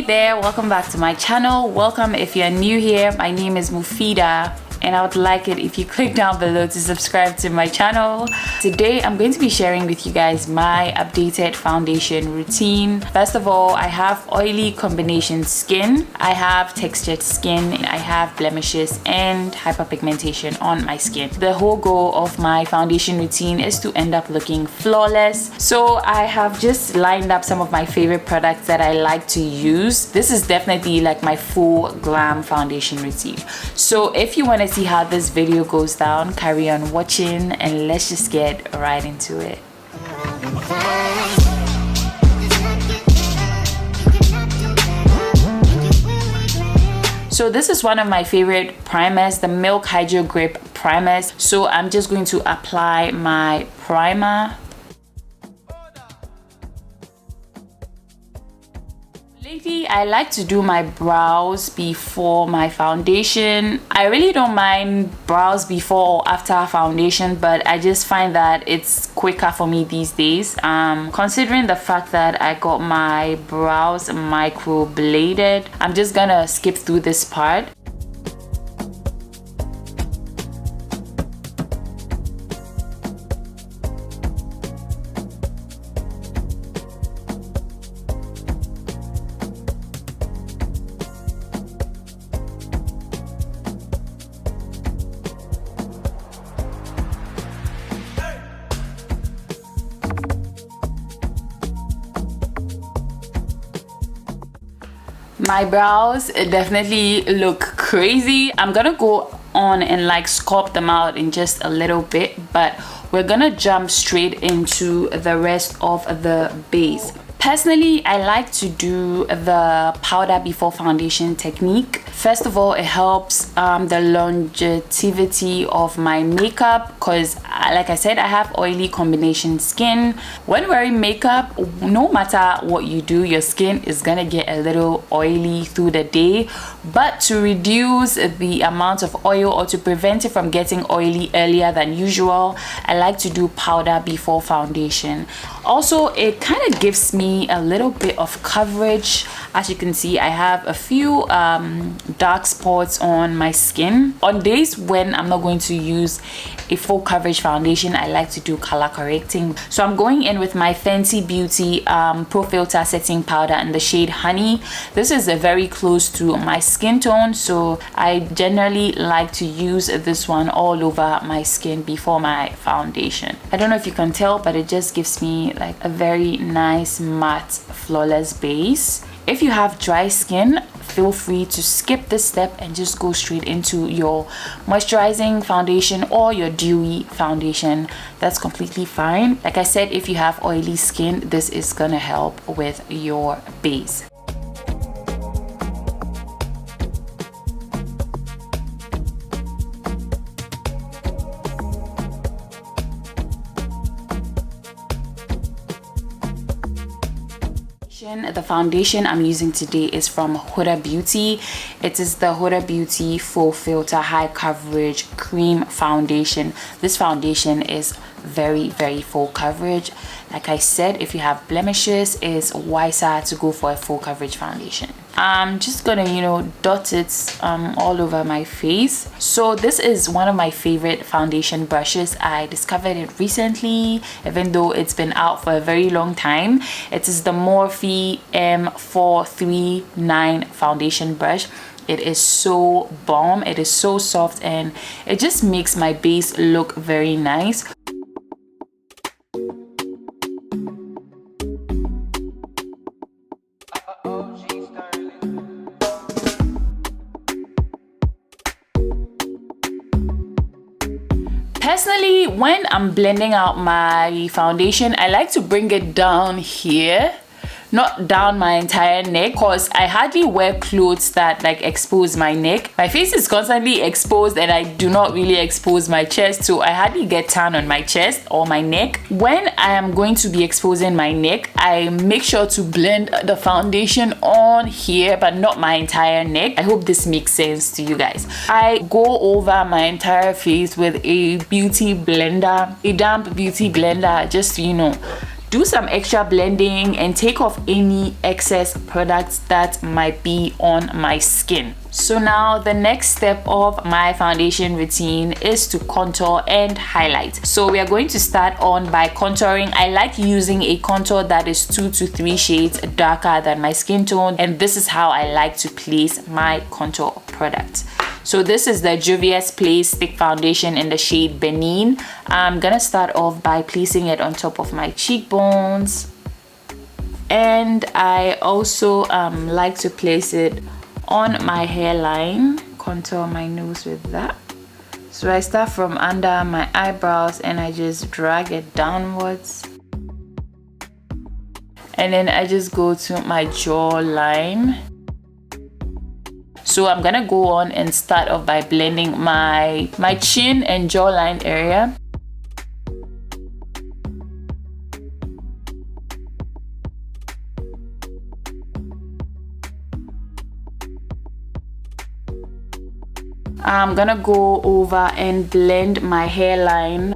there, welcome back to my channel. Welcome if you're new here. My name is Muphidaht, and I would like it if you click down below to subscribe to my channel. Today I'm going to be sharing with you guys my updated foundation routine. First of all, I have oily combination skin, I have textured skin, I have blemishes and hyperpigmentation on my skin. The whole goal of my foundation routine is to end up looking flawless. So I have just lined up some of my favorite products that I like to use. This is definitely like my full glam foundation routine. So if you want to see how this video goes down, carry on watching and let's just get right into it. So this is one of my favorite primers, the Milk Hydro Grip primers. So I'm just going to apply my primer. Lately, I like to do my brows before my foundation. I really don't mind brows before or after foundation, but I just find that it's quicker for me these days. Considering the fact that I got my brows microbladed, I'm just gonna skip through this part. My brows definitely look crazy. I'm gonna go on and like sculpt them out in just a little bit, but we're gonna jump straight into the rest of the base. Personally, I like to do the powder before foundation technique. First of all, it helps the longevity of my makeup because, like I said, I have oily combination skin. When wearing makeup, no matter what you do, your skin is gonna get a little oily through the day. But to reduce the amount of oil or to prevent it from getting oily earlier than usual, I like to do powder before foundation. Also, it kind of gives me a little bit of coverage. As you can see, I have a few dark spots on my skin. On days when I'm not going to use a full coverage foundation, I like to do color correcting. So I'm going in with my Fenty Beauty Pro Filter Setting Powder in the shade Honey. This is very close to my skin tone, so I generally like to use this one all over my skin before my foundation. I don't know if you can tell, but it just gives me like a very nice matte flawless base. If you have dry skin, feel free to skip this step and just go straight into your moisturizing foundation or your dewy foundation. That's completely fine. Like I said, if you have oily skin, this is gonna help with your base. The foundation I'm using today is from Huda Beauty. It is the Huda Beauty Full Filter High Coverage Cream Foundation. This foundation is very full coverage. Like I said, if you have blemishes, it's wiser to go for a full coverage foundation. I'm just gonna, dot it all over my face. So this is one of my favorite foundation brushes. I discovered it recently, even though it's been out for a very long time. It is the Morphe M439 foundation brush. It is so bomb, it is so soft, and it just makes my base look very nice. Personally, when I'm blending out my foundation, I like to bring it down here, not down my entire neck, because I hardly wear clothes that like expose my neck. My face is constantly exposed and I do not really expose my chest, so I hardly get tan on my chest or my neck. When I am going to be exposing my neck, I make sure to blend the foundation on here but not my entire neck. I hope this makes sense to you guys. I go over my entire face with a beauty blender, a damp beauty blender, just to, do some extra blending and take off any excess products that might be on my skin. So now the next step of my foundation routine is to contour and highlight. So we are going to start on by contouring. I like using a contour that is 2 to 3 shades darker than my skin tone, and this is how I like to place my contour product. So this is the Juvia's Place Stick Foundation in the shade Benin. I'm gonna start off by placing it on top of my cheekbones, and I also like to place it on my hairline, contour my nose with that. So I start from under my eyebrows and I just drag it downwards, and then I just go to my jawline. So I'm gonna go on and start off by blending my chin and jawline area. I'm gonna go over and blend my hairline.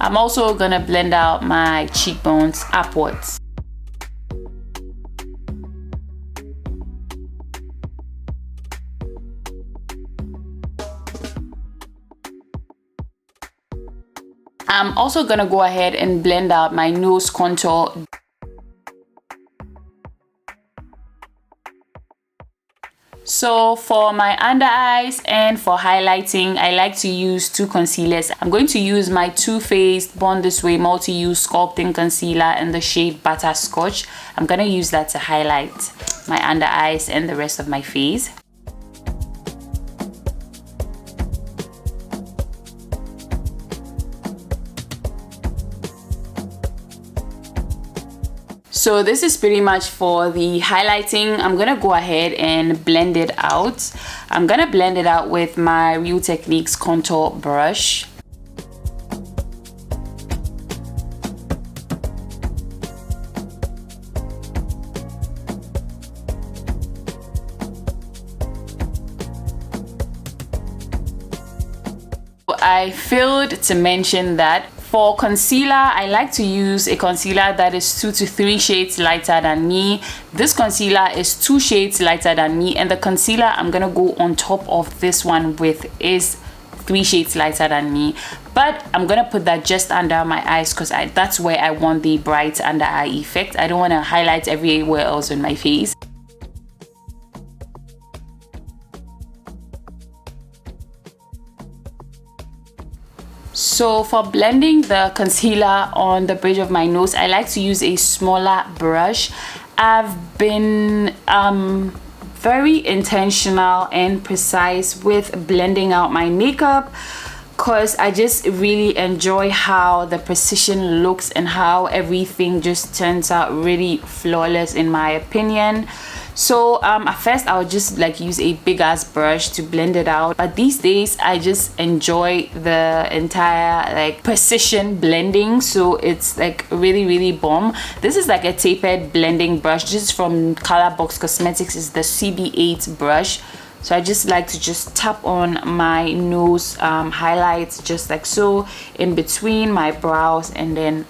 I'm also gonna blend out my cheekbones upwards. I'm also gonna go ahead and blend out my nose contour. So for my under eyes and for highlighting, I like to use 2 concealers. I'm going to use my Too Faced Born This Way Multi-Use Sculpting Concealer in the shade Butterscotch. I'm gonna use that to highlight my under eyes and the rest of my face. So this is pretty much for the highlighting. I'm gonna go ahead and blend it out. I'm gonna blend it out with my Real Techniques contour brush. I failed to mention that for concealer, I like to use a concealer that is 2 to 3 shades lighter than me. This concealer is 2 shades lighter than me, and the concealer I'm gonna go on top of this one with is 3 shades lighter than me. But I'm gonna put that just under my eyes because that's where I want the bright under eye effect. I don't want to highlight everywhere else on my face. So for blending the concealer on the bridge of my nose, I like to use a smaller brush. I've been very intentional and precise with blending out my makeup because I just really enjoy how the precision looks and how everything just turns out really flawless in my opinion. So at first I would just like use a big ass brush to blend it out, but these days I just enjoy the entire like precision blending, so it's like really bomb. This is like a tapered blending brush. This is from Colorbox Cosmetics. Is the CB8 brush. So I just like to just tap on my nose highlights just like so, in between my brows and then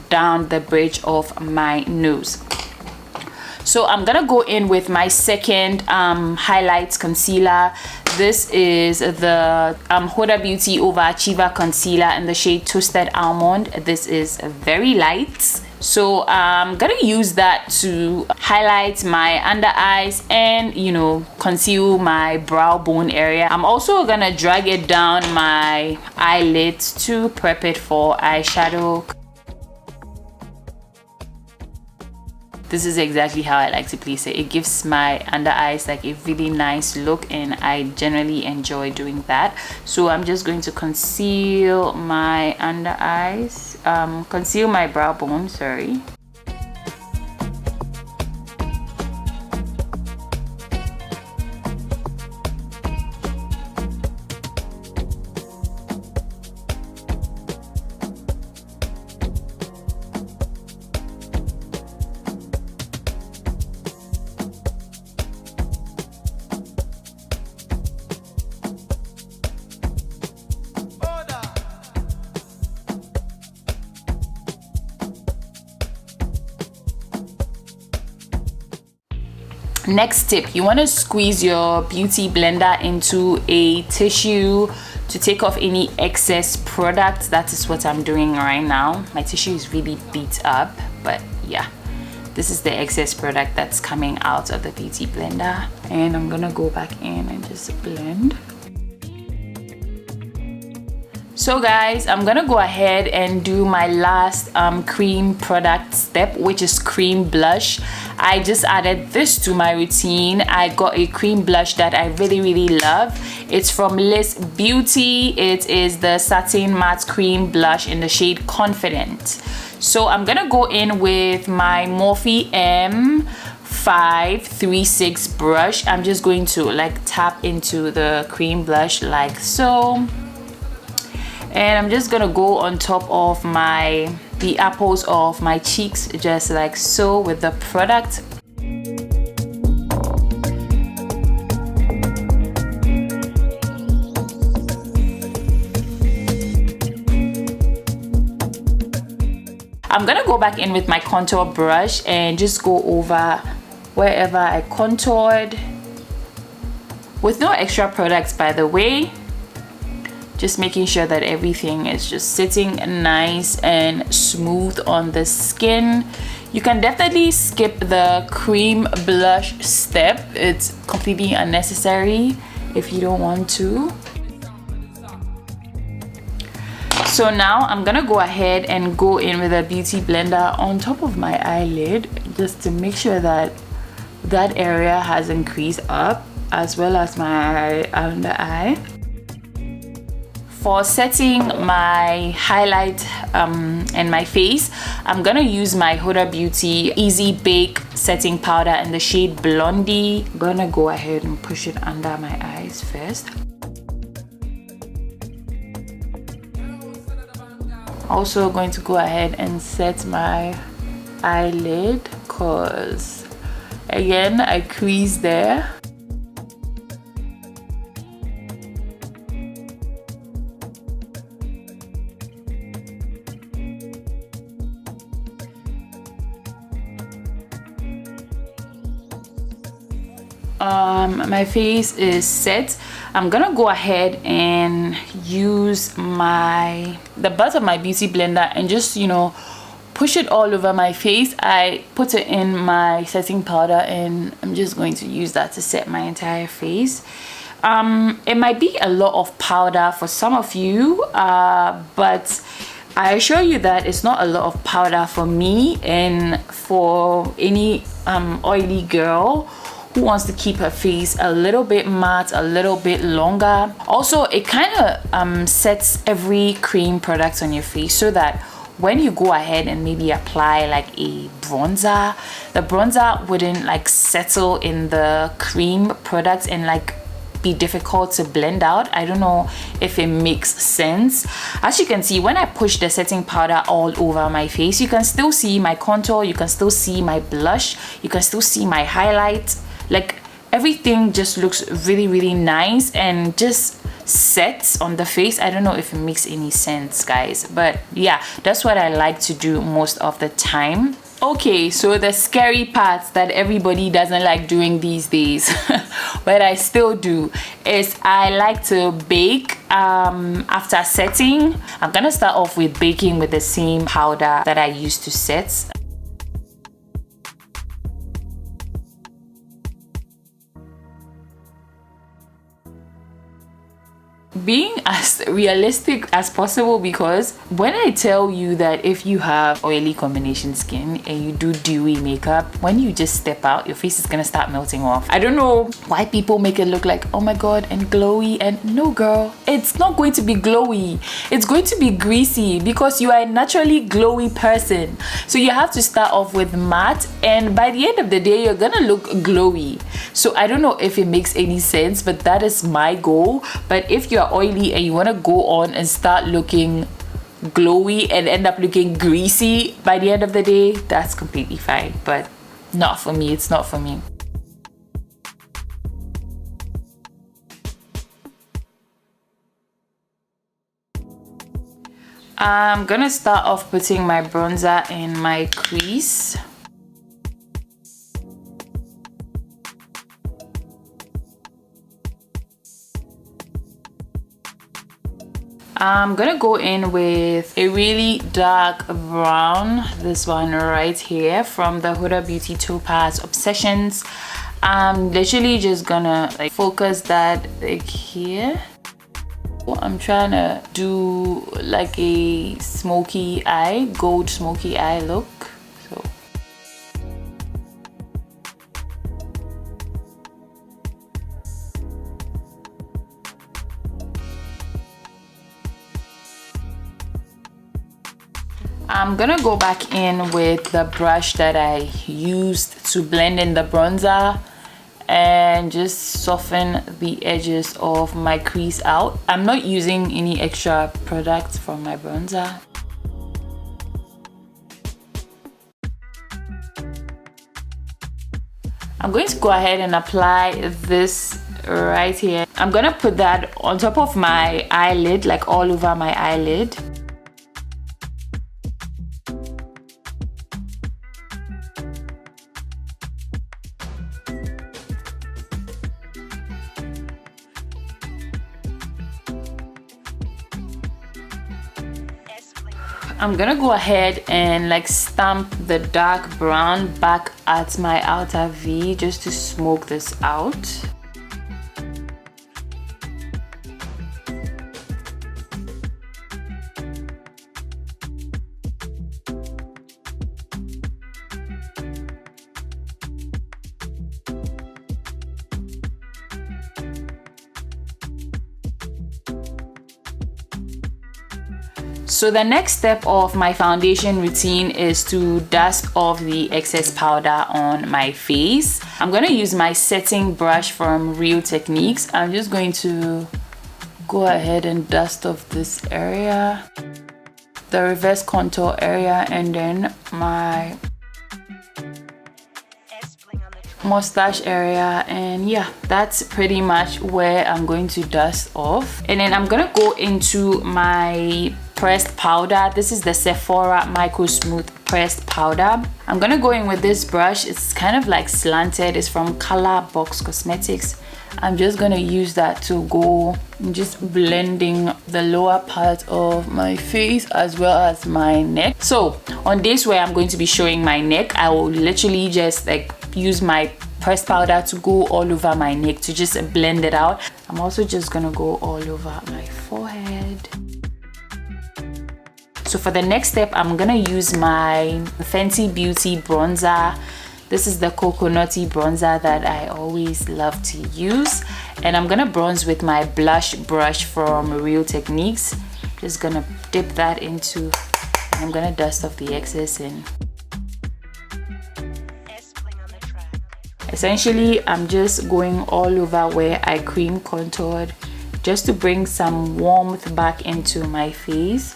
down the bridge of my nose. So I'm gonna go in with my second highlights concealer. This is the Huda Beauty Overachiever Concealer in the shade Toasted Almond. This is very light. So I'm gonna use that to highlight my under eyes and, you know, conceal my brow bone area. I'm also gonna drag it down my eyelids to prep it for eyeshadow. This is exactly how I like to place it. It gives my under eyes like a really nice look, and I generally enjoy doing that. So I'm just going to conceal my under eyes, conceal my brow bone, sorry. Next tip, you want to squeeze your beauty blender into a tissue to take off any excess product. That is what I'm doing right now. My tissue is really beat up, but yeah, this is the excess product that's coming out of the beauty blender. And I'm gonna go back in and just blend. So guys, I'm gonna go ahead and do my last cream product step, which is cream blush. I just added this to my routine. I got a cream blush that I really love. It's from Liz Beauty. It is the Satin Matte Cream Blush in the shade Confident. So I'm gonna go in with my Morphe M536 brush. I'm just going to like tap into the cream blush like so. And I'm just gonna go on top of the apples of my cheeks, just like so, with the product. I'm gonna go back in with my contour brush and just go over wherever I contoured, with no extra products, by the way. Just making sure that everything is just sitting nice and smooth on the skin. You can definitely skip the cream blush step. It's completely unnecessary if you don't want to. So now I'm gonna go ahead and go in with a beauty blender on top of my eyelid, just to make sure that that area has increased up, as well as my under eye. For setting my highlight and my face, I'm gonna use my Huda Beauty Easy Bake setting powder in the shade Blondie. I'm gonna go ahead and push it under my eyes first. Also going to go ahead and set my eyelid, cause again I crease there. My face is set. I'm gonna go ahead and use the butt of my beauty blender and just, you know, push it all over my face. I put it in my setting powder and I'm just going to use that to set my entire face. It might be a lot of powder for some of you, but I assure you that it's not a lot of powder for me and for any oily girl who wants to keep her face a little bit matte, a little bit longer. Also, it kind of sets every cream product on your face so that when you go ahead and maybe apply like a bronzer, the bronzer wouldn't like settle in the cream products and like be difficult to blend out. I don't know if it makes sense. As you can see, when I push the setting powder all over my face, you can still see my contour, you can still see my blush, you can still see my highlight. Like everything just looks really nice and just sets on the face. I don't know if it makes any sense, guys, but yeah, that's what I like to do most of the time. Okay, so the scary part that everybody doesn't like doing these days but I still do, is I like to bake after setting. I'm gonna start off with baking with the same powder that I used to set. Being as realistic as possible, because when I tell you that if you have oily combination skin and you do dewy makeup, when you just step out, your face is gonna start melting off. I don't know why people make it look like, oh my god, and glowy, and no girl, it's not going to be glowy, it's going to be greasy, because you are a naturally glowy person. So you have to start off with matte, and by the end of the day you're gonna look glowy. So I don't know if it makes any sense, but that is my goal. But if you're oily and you want to go on and start looking glowy and end up looking greasy by the end of the day, that's completely fine, but not for me. It's not for me. I'm gonna start off putting my bronzer in my crease. I'm gonna go in with a really dark brown, this one right here from the Huda Beauty Topaz Obsessions. I'm literally just gonna like focus that like here. I'm trying to do like a smoky eye, gold smoky eye look. So I'm gonna go back in with the brush that I used to blend in the bronzer and just soften the edges of my crease out. I'm not using any extra products from my bronzer. I'm going to go ahead and apply this right here. I'm gonna put that on top of my eyelid, like all over my eyelid. I'm gonna go ahead and like stamp the dark brown back at my outer V just to smoke this out. So the next step of my foundation routine is to dust off the excess powder on my face. I'm going to use my setting brush from Real Techniques. I'm just going to go ahead and dust off this area, the reverse contour area, and then my mustache area. And yeah, that's pretty much where I'm going to dust off. And then I'm gonna go into my pressed powder. This is the Sephora Micro Smooth pressed powder. I'm gonna go in with this brush. It's kind of like slanted. It's from Color Box Cosmetics. I'm just gonna use that to go just blending the lower part of my face as well as my neck. So on days where I'm going to be showing my neck, I will literally just like use my pressed powder to go all over my neck to just blend it out. I'm also just gonna go all over my forehead. So for the next step, I'm gonna use my Fenty Beauty bronzer. This is the coconutty bronzer that I always love to use. And I'm gonna bronze with my blush brush from Real Techniques. Just gonna dip that into, and I'm gonna dust off the excess in. Essentially, I'm just going all over where I cream contoured just to bring some warmth back into my face.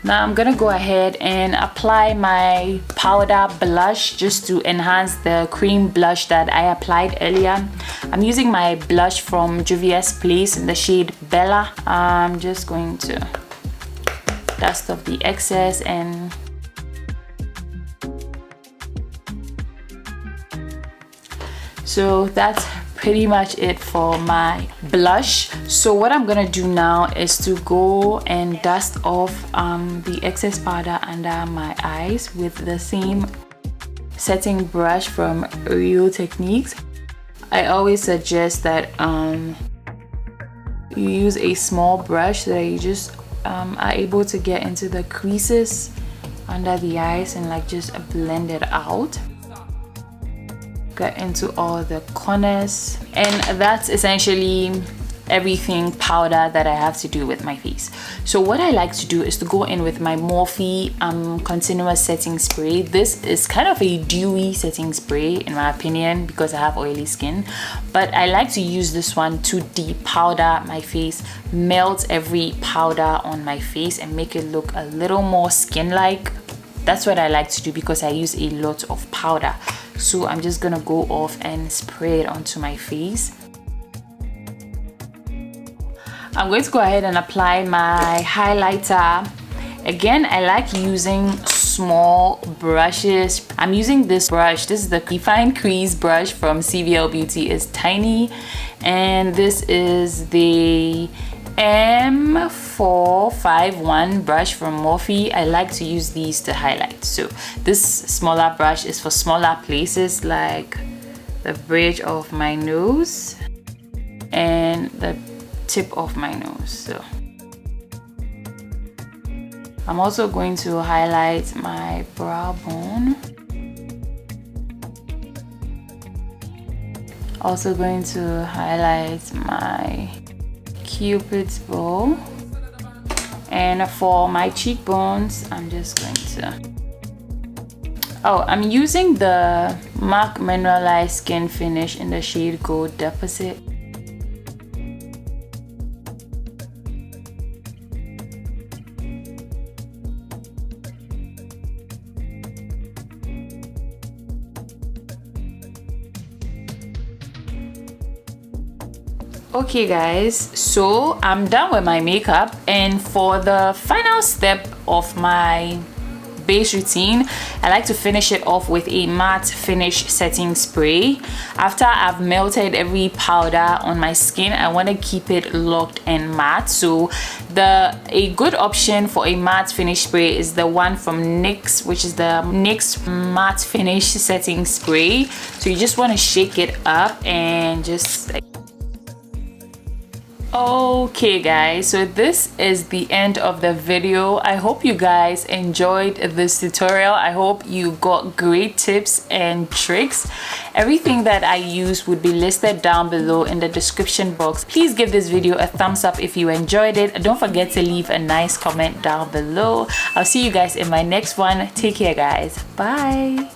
Now I'm gonna go ahead and apply my powder blush just to enhance the cream blush that I applied earlier. I'm using my blush from Juvia's Place in the shade Bella. I'm just going to dust off the excess and so that's pretty much it for my blush. So what I'm gonna do now is to go and dust off the excess powder under my eyes with the same setting brush from Real Techniques. I always suggest that you use a small brush so that you just are able to get into the creases under the eyes and like just blend it out. Get into all the corners, and that's essentially everything powder that I have to do with my face. So what I like to do is to go in with my Morphe continuous setting spray. This is kind of a dewy setting spray in my opinion because I have oily skin, but I like to use this one to de-powder my face, melt every powder on my face and make it look a little more skin-like. That's what I like to do because I use a lot of powder. So I'm just gonna go off and spray it onto my face. I'm going to go ahead and apply my highlighter. Again, I like using small brushes. I'm using this brush. This is the Define Crease brush from CVL Beauty. It's tiny, and this is the M451 brush from Morphe. I like to use these to highlight. So this smaller brush is for smaller places like the bridge of my nose and the tip of my nose. So I'm also going to highlight my brow bone. Also going to highlight my Cupid's bow. And for my cheekbones, I'm just going to... Oh, I'm using the MAC Mineralized Skin Finish in the shade Gold Deposit. Okay guys, so I'm done with my makeup, and for the final step of my base routine, I like to finish it off with a matte finish setting spray. After I've melted every powder on my skin, I want to keep it locked and matte. So a good option for a matte finish spray is the one from NYX, which is the NYX matte finish setting spray. So you just want to shake it up and just like... Okay guys, so this is the end of the video. I hope you guys enjoyed this tutorial. I hope you got great tips and tricks. Everything that I use would be listed down below in the description box. Please give this video a thumbs up if you enjoyed it. Don't forget to leave a nice comment down below. I'll see you guys in my next one. Take care guys. Bye.